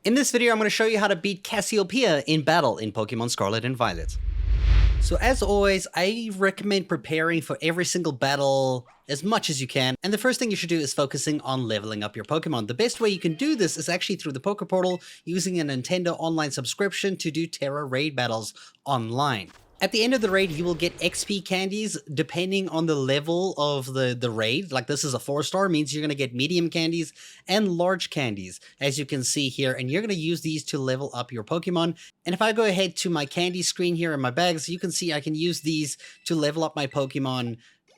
In this video, I'm going to show you how to beat Cassiopeia in battle in Pokemon Scarlet and Violet. So as always, I recommend preparing for every single battle as much as you can, and the first thing you should do is focusing on leveling up your Pokemon. The best way you can do this is actually through the Poke Portal, using a Nintendo Online subscription to do Terra Raid battles online. At the end of the raid, you will get XP candies depending on the level of the raid. Like this is a 4-star, means you're going to get medium candies and large candies, as you can see here. And you're going to use these to level up your Pokemon. And if I go ahead to my candy screen here in my bags, you can see I can use these to level up my Pokemon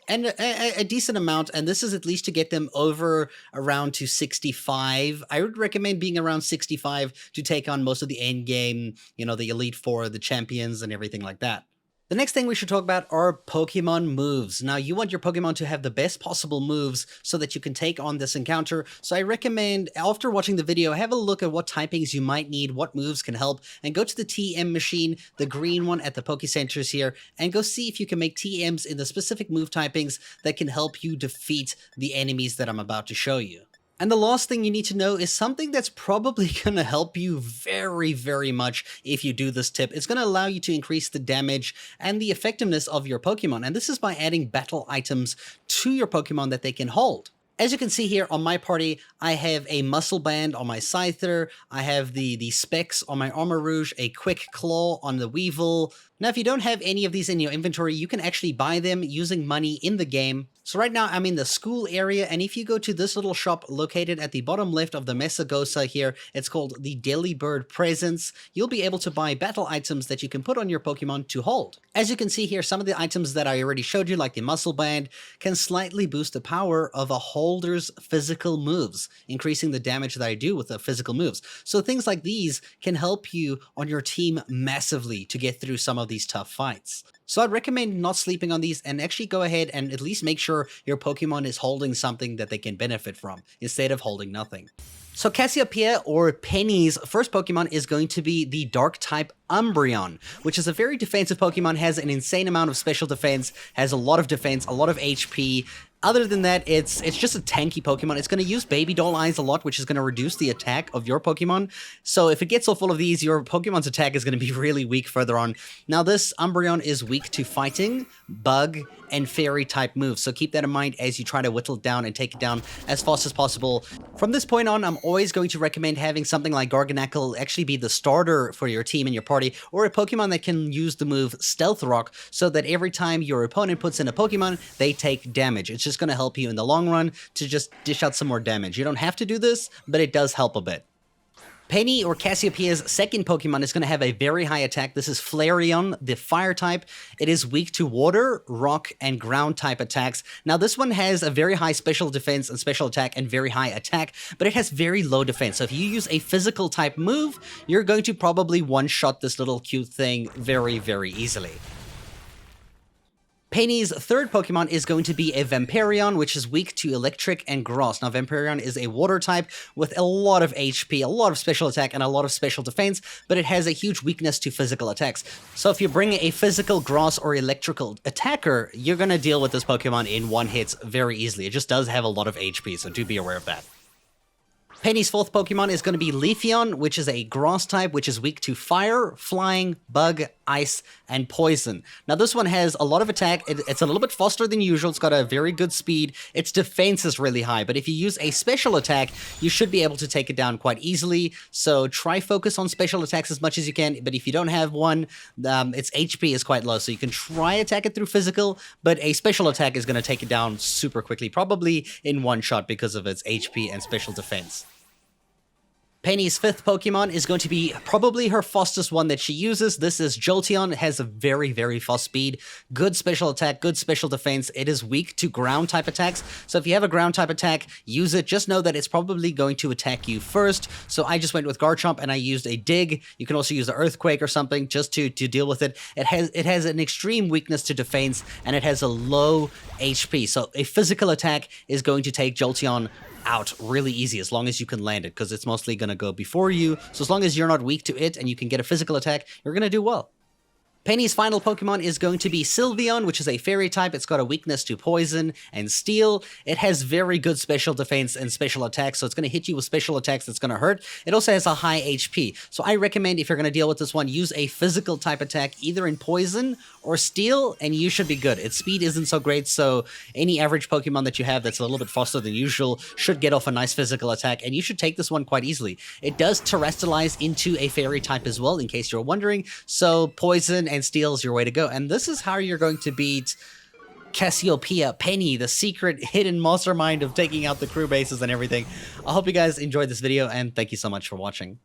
and a decent amount, and this is at least to get them over around to 65. I would recommend being around 65 to take on most of the end game, you know, the Elite Four, the champions, and everything like that. The next thing we should talk about are Pokemon moves. Now, you want your Pokemon to have the best possible moves so that you can take on this encounter. So I recommend, after watching the video, have a look at what typings you might need, what moves can help, and go to the TM machine, the green one at the Poke Centers here, and go see if you can make TMs in the specific move typings that can help you defeat the enemies that I'm about to show you. And the last thing you need to know is something that's probably going to help you very, very much if you do this tip. It's going to allow you to increase the damage and the effectiveness of your Pokemon. And this is by adding battle items to your Pokemon that they can hold. As you can see here on my party, I have a Muscle Band on my Scyther, I have the Specs on my Armor Rouge, a Quick Claw on the Weevil. Now, if you don't have any of these in your inventory, you can actually buy them using money in the game. So right now, I'm in the school area, and if you go to this little shop located at the bottom left of the Messagosa here, it's called the Delibird Presents, you'll be able to buy battle items that you can put on your Pokemon to hold. As you can see here, some of the items that I already showed you, like the Muscle Band, can slightly boost the power of a holder's physical moves, increasing the damage that I do with the physical moves. So things like these can help you on your team massively to get through some of these tough fights. So I'd recommend not sleeping on these and actually go ahead and at least make sure your Pokemon is holding something that they can benefit from, instead of holding nothing. So Cassiopeia, or Penny's first Pokemon, is going to be the Dark-type Umbreon, which is a very defensive Pokemon, has an insane amount of special defense, has a lot of defense, a lot of HP. Other than that, it's just a tanky Pokemon. It's going to use Baby Doll Eyes a lot, which is going to reduce the attack of your Pokemon. So if it gets so full of these, your Pokemon's attack is going to be really weak further on. Now, this Umbreon is weak to Fighting, Bug, and Fairy-type moves. So keep that in mind as you try to whittle it down and take it down as fast as possible. From this point on, I'm always going to recommend having something like Garganacl actually be the starter for your team and your party, or a Pokemon that can use the move Stealth Rock, so that every time your opponent puts in a Pokemon, they take damage. It's just going to help you in the long run to just dish out some more damage. You don't have to do this, but it does help a bit. Penny, or Cassiopeia's second Pokemon, is going to have a very high attack. This is Flareon, the Fire type. It is weak to Water, Rock, and Ground type attacks. Now, this one has a very high special defense and special attack and very high attack, but it has very low defense. So if you use a physical type move, you're going to probably one-shot this little cute thing very, very easily. Penny's third Pokemon is going to be a Vaporeon, which is weak to Electric and Grass. Now, Vaporeon is a water type with a lot of HP, a lot of special attack, and a lot of special defense, but it has a huge weakness to physical attacks. So if you bring a physical Grass or electrical attacker, you're going to deal with this Pokemon in one hit very easily. It just does have a lot of HP, so do be aware of that. Penny's fourth Pokemon is going to be Leafeon, which is a Grass type, which is weak to Fire, Flying, Bug, Ice, and Poison. Now, this one has a lot of attack. It's a little bit faster than usual. It's got a very good speed. Its defense is really high, but if you use a special attack, you should be able to take it down quite easily. So try focus on special attacks as much as you can, but if you don't have one, its HP is quite low, so you can try attack it through physical, but a special attack is going to take it down super quickly, probably in one shot because of its HP and special defense. Penny's fifth Pokemon is going to be probably her fastest one that she uses. This is Jolteon. It has a very, very fast speed, good special attack, good special defense. It is weak to ground type attacks. So if you have a ground type attack, use it. Just know that it's probably going to attack you first. So I just went with Garchomp and I used a Dig. You can also use an Earthquake or something just to deal with it. It has an extreme weakness to defense, and it has a low HP. So a physical attack is going to take Jolteon out really easy as long as you can land it, because it's mostly going to go before you. So as long as you're not weak to it and you can get a physical attack, you're going to do well. Penny's final Pokemon is going to be Sylveon, which is a fairy type. It's got a weakness to poison and steel. It has very good special defense and special attacks, so it's going to hit you with special attacks that's going to hurt. It also has a high HP, so I recommend if you're going to deal with this one, use a physical type attack, either in poison or steel, and you should be good. Its speed isn't so great, so any average Pokemon that you have that's a little bit faster than usual should get off a nice physical attack, and you should take this one quite easily. It does terrestrialize into a fairy type as well, in case you're wondering, so poison and steel is your way to go. And this is how you're going to beat Cassiopeia, Penny, the secret hidden mastermind of taking out the crew bases and everything. I hope you guys enjoyed this video, and thank you so much for watching.